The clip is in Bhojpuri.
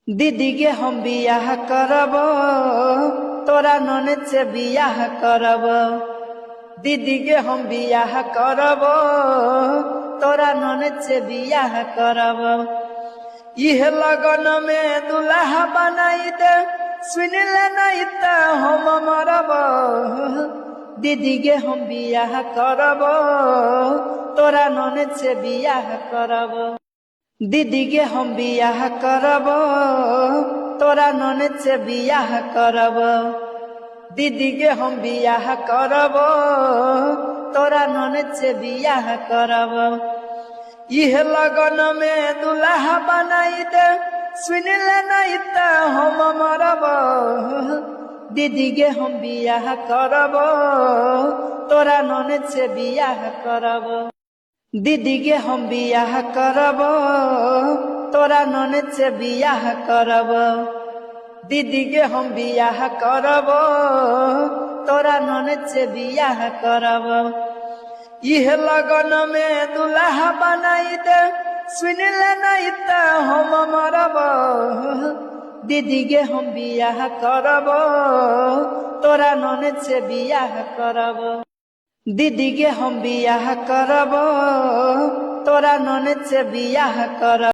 दीदी के हम बियाह करब, तोरा ननद से बियाह करब। दीदी के हम बियाह करब, तोरा ननद से बियाह करब। यह लगन में दुल्हा बनाई दे, सुन ले नहीं तो हम मरब। दीदी के हम बियाह करब, तोरा ननद से बियाह करब। दीदी के हम बियाह करब, तोरा ननद से बियाह करब। दीदी के हम बियाह करब, तोरा ननद से बियाह करब। यह लगन में दुल्हा बनाई दे, सुन ले नहीं तो हम मरब। दीदी के हम बियाह करब, तोरा ननद से बियाह करब। दीदी के हम बियाह करब, तोरा ननद से बियाह करब। दीदी के हम बियाह करब, तोरा ननद से बियाह करब। यह लगन में दुल्हा बनाई दे, सुन ले नहीं तो हम मरब। दीदी के हम बियाह करब, तोरा ननद से बियाह करब। दीदी के हम बियाह करब, तोरा ननद से बियाह करब।